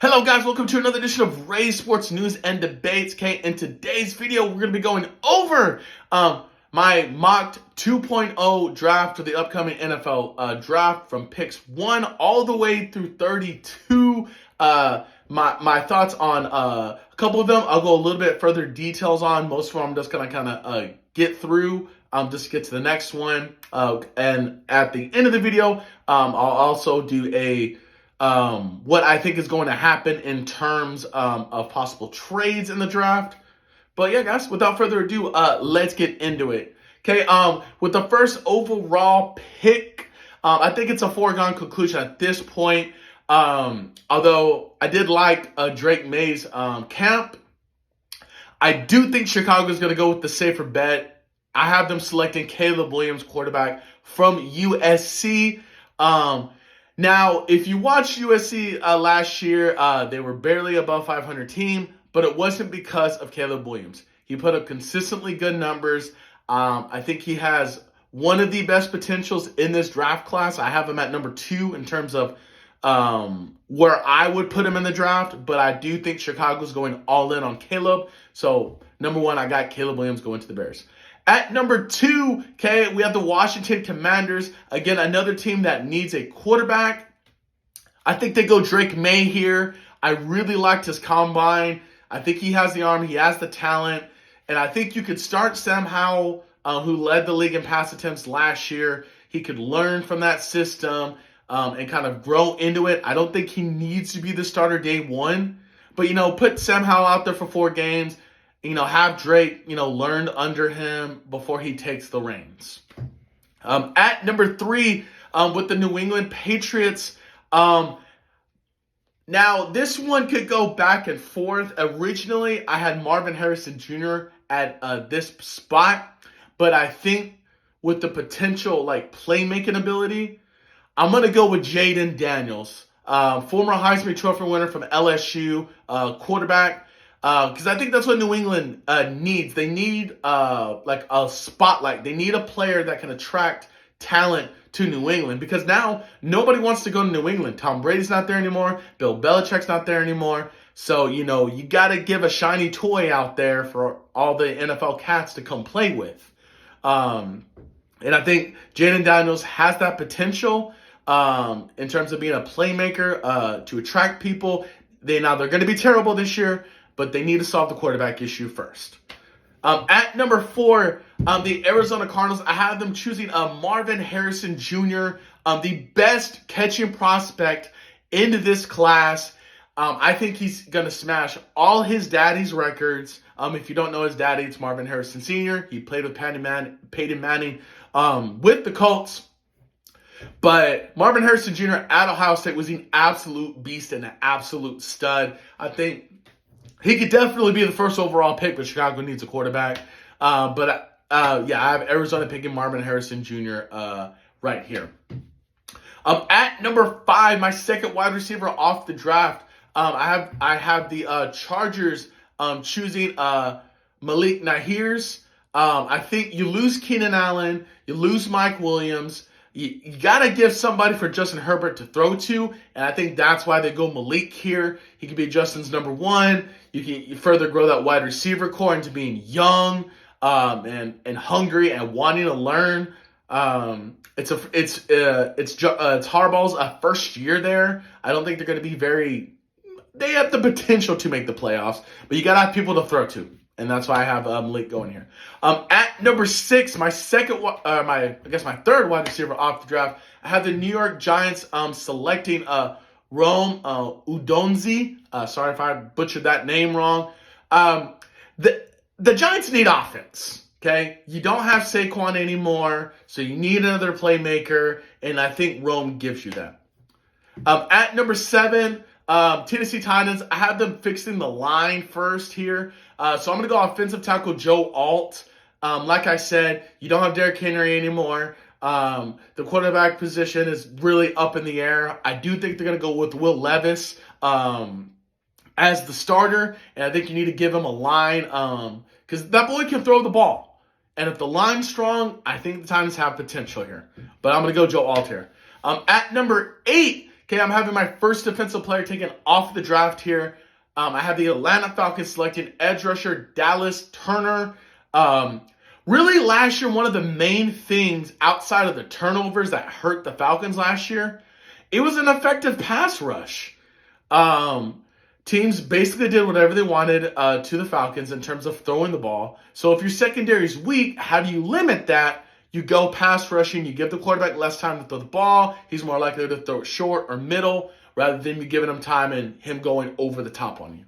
Hello guys, welcome to another edition of Ray Sports News and Debates. Okay, in today's video, we're going to be going over my mocked 2.0 draft for the upcoming NFL draft from picks 1 all the way through 32. My thoughts on a couple of them. I'll go a little bit further details on. Most of them I'm just going to kind of get through. Just to get to the next one. And at the end of the video, I'll also do a what I think is going to happen in terms of possible trades in the draft. But yeah, guys, without further ado, let's get into it. Okay, with the first overall pick, I think it's a foregone conclusion at this point. Although I did like Drake May's camp, I do think Chicago is going to go with the safer bet. I have them selecting Caleb Williams, quarterback from USC. Now, if you watched USC last year, they were barely above 500 team, but it wasn't because of Caleb Williams. He put up consistently good numbers. I think he has one of the best potentials in this draft class. I have him at number 2 in terms of where I would put him in the draft, but I do think Chicago's going all in on Caleb. So, number 1, I got Caleb Williams going to the Bears. At number 2, okay, we have the Washington Commanders. Again, another team that needs a quarterback. I think they go Drake May here. I really liked his combine. I think he has the arm. He has the talent. And I think you could start Sam Howell, who led the league in pass attempts last year. He could learn from that system and kind of grow into it. I don't think he needs to be the starter day 1. But, put Sam Howell out there for 4 games. Have Drake, learn under him before he takes the reins. At number 3, with the New England Patriots. Now, this one could go back and forth. Originally, I had Marvin Harrison Jr. at this spot. But I think with the potential, playmaking ability, I'm going to go with Jayden Daniels. Former Heisman Trophy winner from LSU, quarterback. Because I think that's what New England needs. They need a spotlight. They need a player that can attract talent to New England. Because now nobody wants to go to New England. Tom Brady's not there anymore. Bill Belichick's not there anymore. So, you got to give a shiny toy out there for all the NFL cats to come play with. And I think Jayden Daniels has that potential in terms of being a playmaker to attract people. They're going to be terrible this year, but they need to solve the quarterback issue first. At number 4, the Arizona Cardinals, I have them choosing Marvin Harrison Jr., the best catching prospect into this class. I think he's going to smash all his daddy's records. If you don't know his daddy, it's Marvin Harrison Sr. He played with Peyton Manning with the Colts. But Marvin Harrison Jr. at Ohio State was an absolute beast and an absolute stud. I think he could definitely be the first overall pick, but Chicago needs a quarterback. I have Arizona picking Marvin Harrison Jr. Right here. At number 5, my second wide receiver off the draft, I have the Chargers choosing Malik Nahirs. I think you lose Keenan Allen, you lose Mike Williams. You got to give somebody for Justin Herbert to throw to, and I think that's why they go Malik here. He could be Justin's number 1. You further grow that wide receiver core into being young and hungry and wanting to learn. It's Harbaugh's first year there. I don't think they're going to be they have the potential to make the playoffs, but you got to have people to throw to. And that's why I have Malik going here. At number 6, my third wide receiver off the draft, I have the New York Giants selecting Rome Udonzi. Sorry if I butchered that name wrong. The Giants need offense. Okay, you don't have Saquon anymore, so you need another playmaker, and I think Rome gives you that. At number 7. Tennessee Titans, I have them fixing the line first here. So I'm going to go offensive tackle Joe Alt. Like I said, you don't have Derrick Henry anymore. The quarterback position is really up in the air. I do think they're going to go with Will Levis as the starter. And I think you need to give him a line because that boy can throw the ball. And if the line's strong, I think the Titans have potential here. But I'm going to go Joe Alt here. At number 8, Okay, I'm having my first defensive player taken off the draft here. I have the Atlanta Falcons selecting edge rusher Dallas Turner. Really, last year, one of the main things outside of the turnovers that hurt the Falcons last year, it was an effective pass rush. Teams basically did whatever they wanted to the Falcons in terms of throwing the ball. So if your secondary is weak, how do you limit that? You go pass rushing. You give the quarterback less time to throw the ball. He's more likely to throw it short or middle rather than you giving him time and him going over the top on you.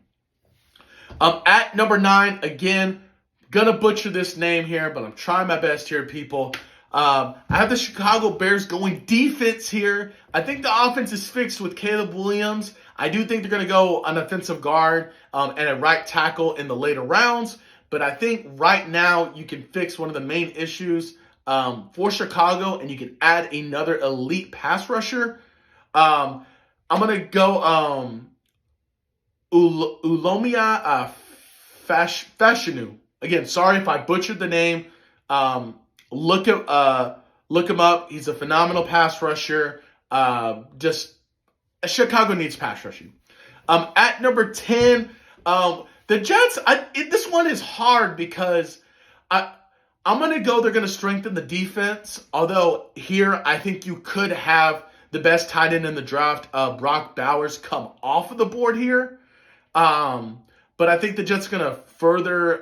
At number 9, again, gonna butcher this name here, but I'm trying my best here, people. I have the Chicago Bears going defense here. I think the offense is fixed with Caleb Williams. I do think they're going to go an offensive guard and a right tackle in the later rounds. But I think right now you can fix one of the main issues for Chicago, and you can add another elite pass rusher. I'm going to go Ulomia Fashanu. Again, sorry if I butchered the name. Look him up. He's a phenomenal pass rusher. Chicago needs pass rushing. At number 10, the Jets. This one is hard because I'm going to go. They're going to strengthen the defense. Although here, I think you could have the best tight end in the draft, Brock Bowers, come off of the board here. But I think the Jets are going to further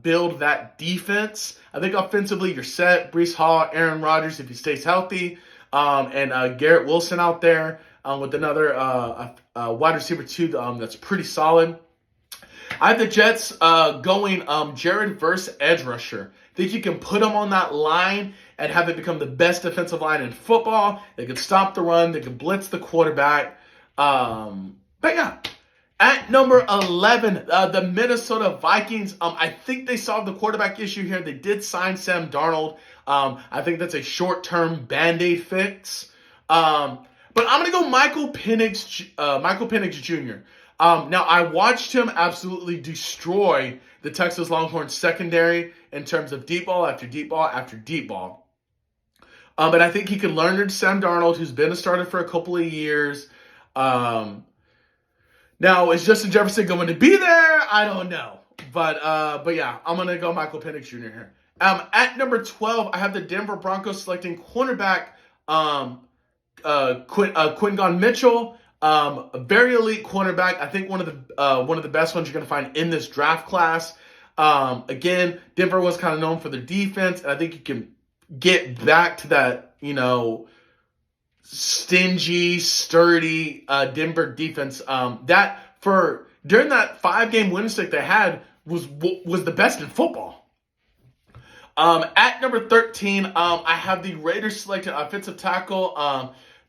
build that defense. I think offensively you're set. Breece Hall, Aaron Rodgers, if he stays healthy, and Garrett Wilson out there with another wide receiver too that's pretty solid. I have the Jets going Jared Verse edge rusher. I think you can put him on that line and have it become the best defensive line in football. They can stop the run. They can blitz the quarterback. But yeah. At number 11, the Minnesota Vikings. I think they solved the quarterback issue here. They did sign Sam Darnold. I think that's a short-term Band-Aid fix. But I'm going to go Michael Penix Jr. Now, I watched him absolutely destroy the Texas Longhorns secondary in terms of deep ball after deep ball after deep ball. But I think he can learn to Sam Darnold, who's been a starter for a couple of years. Now, is Justin Jefferson going to be there? I don't know. But yeah, I'm going to go Michael Penix Jr. here. At number 12, I have the Denver Broncos selecting cornerback Quingon Mitchell. A very elite cornerback. I think one of the best ones you're going to find in this draft class. Again, Denver was kind of known for their defense, and I think you can get back to that, stingy, sturdy Denver defense. That for during that 5-game winning streak they had was the best in football. At number 13, I have the Raiders selecting offensive tackle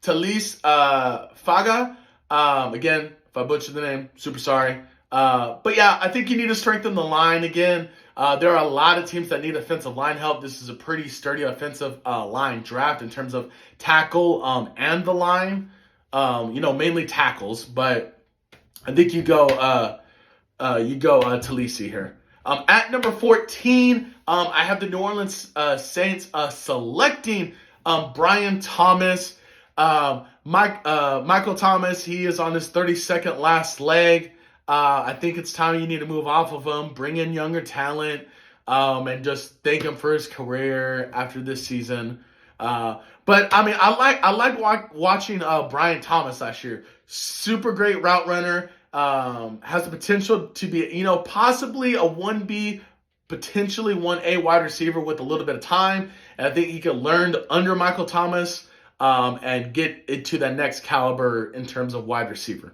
Talise Faga. Again, if I butchered the name, super sorry. But yeah, I think you need to strengthen the line again. There are a lot of teams that need offensive line help. This is a pretty sturdy offensive line draft in terms of tackle and the line. Mainly tackles, but I think you go Talisi here. At number 14, I have the New Orleans Saints selecting Brian Thomas. Michael Thomas, he is on his 32nd last leg. I think it's time you need to move off of him, bring in younger talent, and just thank him for his career after this season. But I mean, I like watching Brian Thomas last year. Super great route runner. Has the potential to be, possibly a 1B, potentially 1A wide receiver with a little bit of time. And I think he could learn under Michael Thomas and get into that next caliber in terms of wide receiver.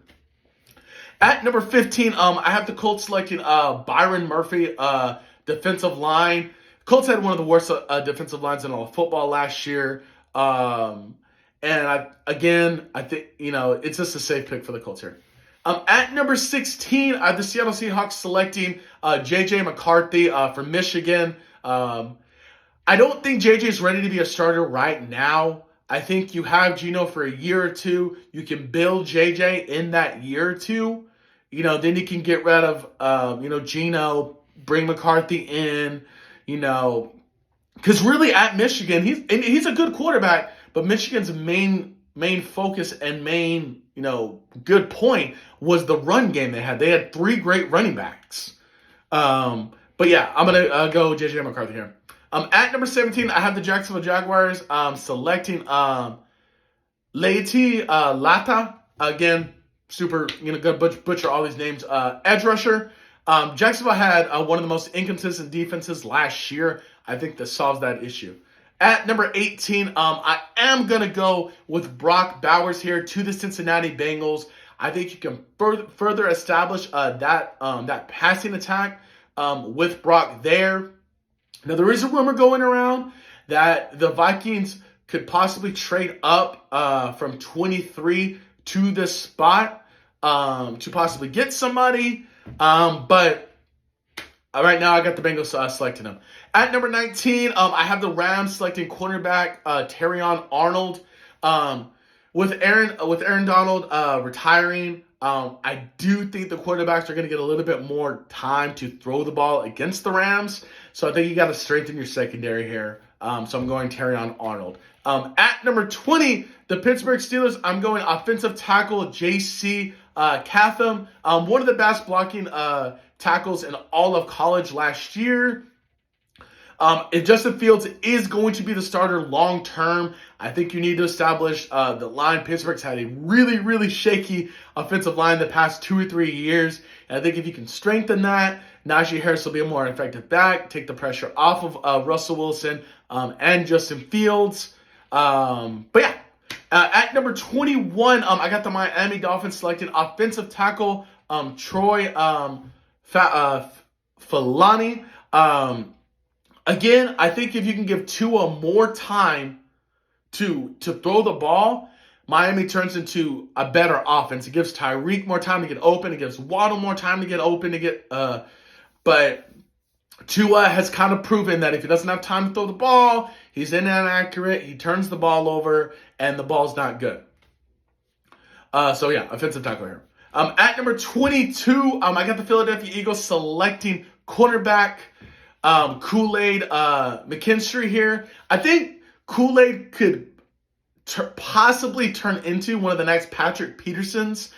At number 15, I have the Colts selecting Byron Murphy, defensive line. Colts had one of the worst defensive lines in all of football last year. And I think, it's just a safe pick for the Colts here. At number 16, I have the Seattle Seahawks selecting J.J. McCarthy from Michigan. I don't think J.J. is ready to be a starter right now. I think you have Geno for a year or two. You can build J.J. in that year or two. Then you can get rid of, Geno, bring McCarthy in, because really at Michigan, he's a good quarterback, but Michigan's main focus and main good point was the run game they had. They had 3 great running backs. But yeah, I'm going to go J.J. McCarthy here. At number 17, I have the Jacksonville Jaguars selecting Leite Lata. Again, super, good butcher all these names. Edge rusher. Jacksonville had one of the most inconsistent defenses last year. I think this solves that issue. At number 18, I am going to go with Brock Bowers here to the Cincinnati Bengals. I think you can further establish that passing attack with Brock there. Now, there is a rumor going around that the Vikings could possibly trade up from 23 to this spot to possibly get somebody. But right now, I got the Bengals selecting them. At number 19, I have the Rams selecting cornerback Terrion Arnold. With Aaron Donald retiring, I do think the quarterbacks are going to get a little bit more time to throw the ball against the Rams. So I think you got to strengthen your secondary here. So I'm going Terrion Arnold. At number 20, the Pittsburgh Steelers, I'm going offensive tackle J.C. Catham. One of the best blocking tackles in all of college last year. If Justin Fields is going to be the starter long term, I think you need to establish the line. Pittsburgh's had a really, really shaky offensive line the past 2 or 3 years. And I think if you can strengthen that, Najee Harris will be a more effective back, take the pressure off of Russell Wilson and Justin Fields. But yeah, at number 21, I got the Miami Dolphins selecting offensive tackle Troy Falani. Again, I think if you can give Tua more time to throw the ball, Miami turns into a better offense. It gives Tyreek more time to get open. It gives Waddle more time to get open. But Tua has kind of proven that if he doesn't have time to throw the ball, he's inaccurate. He turns the ball over, and the ball's not good. So yeah, offensive tackle here. At number 22, I got the Philadelphia Eagles selecting cornerback Kool-Aid McKinstry here. I think Kool-Aid could possibly turn into one of the next Patrick Petersons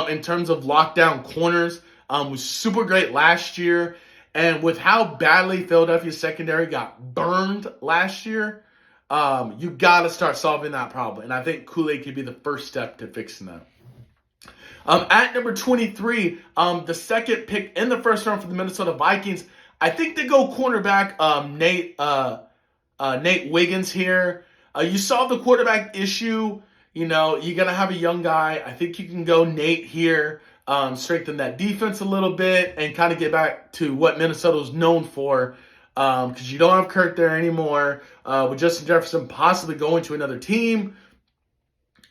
in terms of lockdown corners. Was super great last year. And with how badly Philadelphia's secondary got burned last year, you got to start solving that problem. And I think Kool-Aid could be the first step to fixing that. At number 23, the second pick in the first round for the Minnesota Vikings, I think they go cornerback Nate Wiggins here. You solve the quarterback issue. You're going to have a young guy. I think you can go Nate here, strengthen that defense a little bit, and kind of get back to what Minnesota was known for because you don't have Kirk there anymore. With Justin Jefferson possibly going to another team,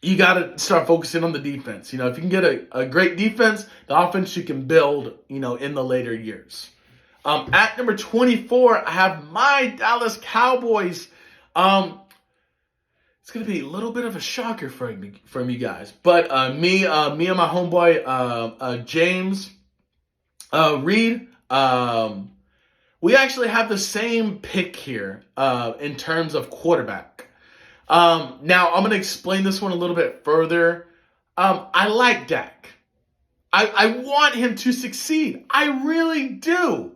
you got to start focusing on the defense. If you can get a great defense, the offense you can build, in the later years. At number 24, I have my Dallas Cowboys. It's going to be a little bit of a shocker from you guys. But me and my homeboy, James Reed, we actually have the same pick here in terms of quarterback. Now, I'm going to explain this one a little bit further. I like Dak. I want him to succeed. I really do.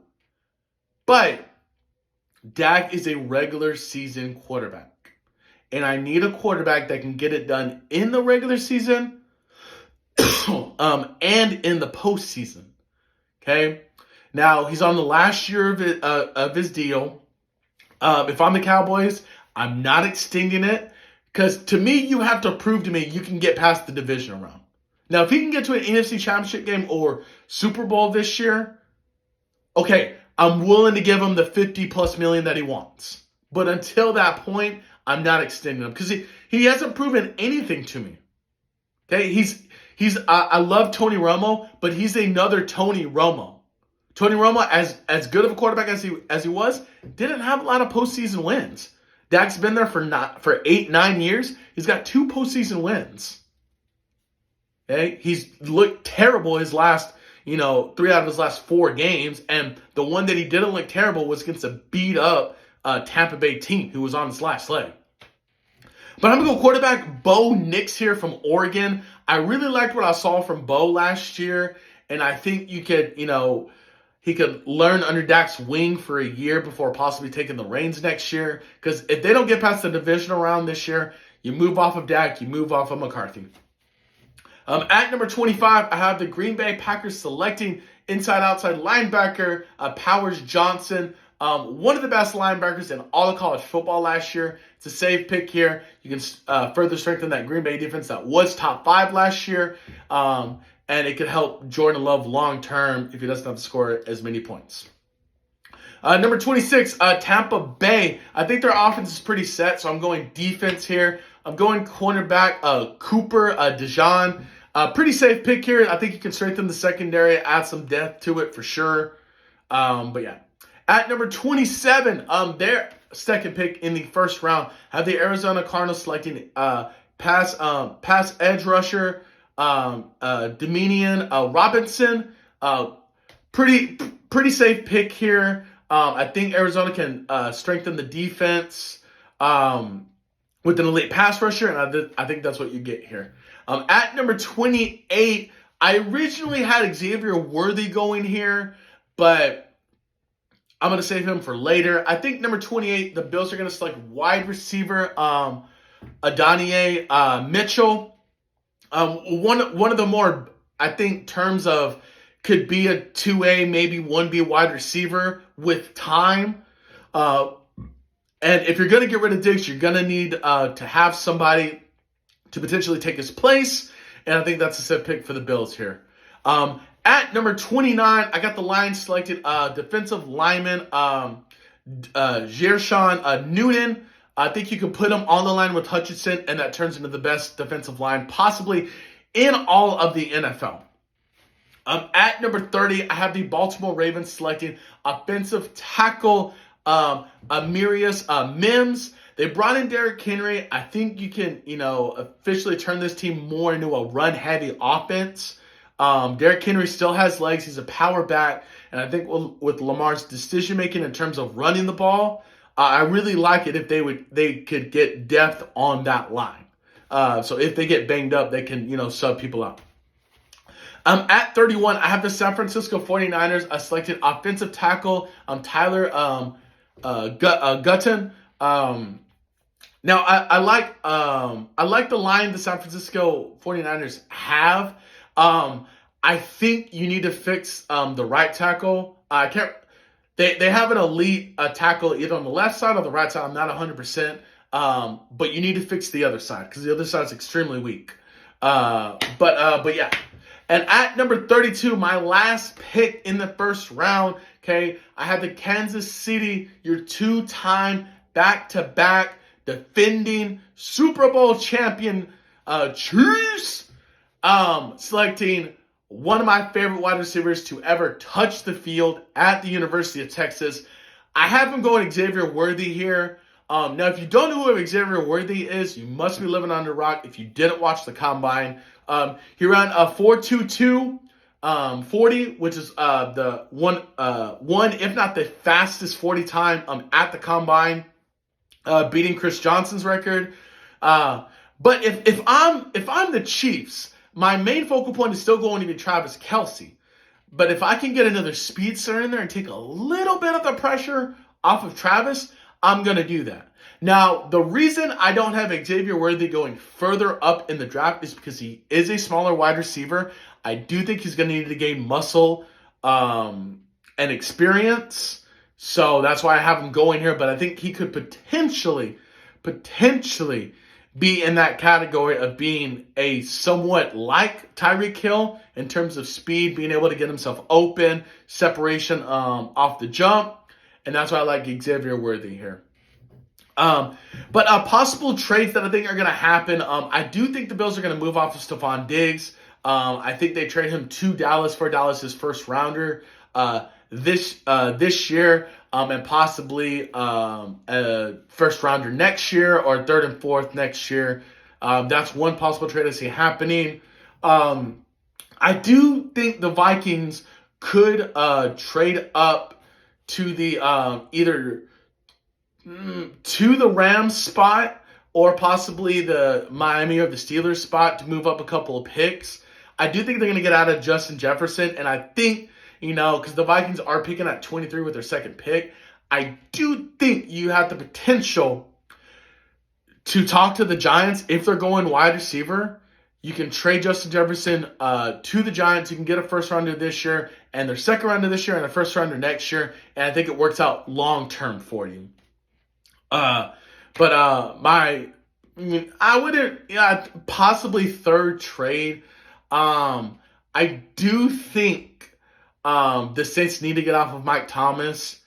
But Dak is a regular season quarterback. And I need a quarterback that can get it done in the regular season and in the postseason. Okay? Now, he's on the last year of his deal. If I'm the Cowboys, I'm not extending it. Because to me, you have to prove to me you can get past the division round. Now, if he can get to an NFC Championship game or Super Bowl this year, okay, I'm willing to give him the $50+ million that he wants. But until that point, I'm not extending him because he hasn't proven anything to me. Okay, I love Tony Romo, but he's another Tony Romo. Tony Romo, as good of a quarterback as he was, didn't have a lot of postseason wins. Dak's been there for 8-9 years. He's got 2 postseason wins. Okay, he's looked terrible his last 3 out of his last 4 games, and the one that he didn't look terrible was against a beat up Tampa Bay team who was on his last leg. But I'm going to go quarterback Bo Nix here from Oregon. I really liked what I saw from Bo last year, and I think he could learn under Dak's wing for a year before possibly taking the reins next year. Because if they don't get past the divisional round this year, you move off of Dak, you move off of McCarthy. At number 25, I have the Green Bay Packers selecting inside-outside linebacker Powers Johnson. One of the best linebackers in all of college football last year. It's a safe pick here. You can further strengthen that Green Bay defense that was top 5 last year. And it could help Jordan Love long-term if he doesn't have to score as many points. Number 26, Tampa Bay. I think their offense is pretty set, so I'm going defense here. I'm going cornerback Cooper DeJean. Pretty safe pick here. I think you can strengthen the secondary, add some depth to it for sure. But yeah. At number 27, their second pick in the first round, have the Arizona Cardinals selecting pass edge rusher Dominion Robinson. Pretty safe pick here. I think Arizona can strengthen the defense with an elite pass rusher, and I think that's what you get here. At number 28, I originally had Xavier Worthy going here, but I'm going to save him for later. I think number 28, the Bills are going to select wide receiver Adonai Mitchell. One of the more, I think, terms of could be a 2A, maybe 1B wide receiver with time. And if you're going to get rid of Diggs, you're going to need to have somebody to potentially take his place. And I think that's a set pick for the Bills here. At number 29, I got the Lions selected defensive lineman Jershawn Newton. I think you can put him on the line with Hutchinson, and that turns into the best defensive line possibly in all of the NFL. At number 30, I have the Baltimore Ravens selecting offensive tackle Amarius Mims. They brought in Derrick Henry. I think you can, officially turn this team more into a run-heavy offense. Derrick Henry still has legs. He's a power back. And I think with Lamar's decision-making in terms of running the ball, I really like it if they could get depth on that line. So if they get banged up, they can, sub people out. At 31, I have the San Francisco 49ers selected offensive tackle Tyler Gutton. Now, I like the line the San Francisco 49ers have. I think you need to fix the right tackle. They have an elite tackle either on the left side or the right side. I'm not 100%. But you need to fix the other side because the other side is extremely weak. But yeah. And at number 32, my last pick in the first round, okay, I have the Kansas City, your 2-time back-to-back defending Super Bowl champion Chiefs, selecting one of my favorite wide receivers to ever touch the field at the University of Texas. I have him going Xavier Worthy here. Now, if you don't know who Xavier Worthy is, you must be living under a rock if you didn't watch the Combine. He ran a 4.22 40, which is the one, if not the fastest 40 time at the Combine, beating Chris Johnson's record. But if I'm the Chiefs, my main focal point is still going to be Travis Kelce. But if I can get another speedster in there and take a little bit of the pressure off of Travis, I'm going to do that. Now, the reason I don't have Xavier Worthy going further up in the draft is because he is a smaller wide receiver. I do think he's going to need to gain muscle and experience. So that's why I have him going here. But I think he could potentially be in that category of being a somewhat like Tyreek Hill in terms of speed, being able to get himself open, separation off the jump. And that's why I like Xavier Worthy here. But possible trades that I think are going to happen. I do think the Bills are going to move off of Stephon Diggs. I think they trade him to Dallas for Dallas's first rounder this year, and possibly a first rounder next year or third and fourth next year. That's one possible trade I see happening. I do think the Vikings could trade up to the either to the Rams spot or possibly the Miami or the Steelers spot to move up a couple of picks. I do think they're going to get out of Justin Jefferson, and I think, because the Vikings are picking at 23 with their second pick, I do think you have the potential to talk to the Giants if they're going wide receiver. You can trade Justin Jefferson to the Giants. You can get a first rounder this year and their second rounder this year and a first rounder next year. And I think it works out long term for you. I wouldn't, possibly third trade. I do think the Saints need to get off of Michael Thomas.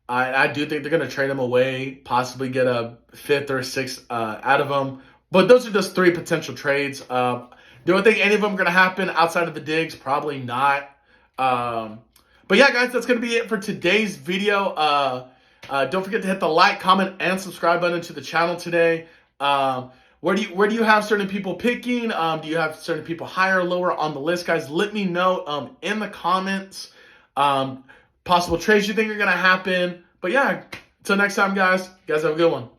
I do think they're going to trade him away, possibly get a fifth or sixth out of him. But those are just three potential trades. Do I think any of them are going to happen outside of the Diggs? Probably not. But yeah, guys, that's going to be it for today's video. Don't forget to hit the like, comment, and subscribe button to the channel today. Where do you have certain people picking? Do you have certain people higher or lower on the list, guys? Let me know in the comments. Possible trades you think are going to happen. But yeah, until next time, guys. You guys have a good one.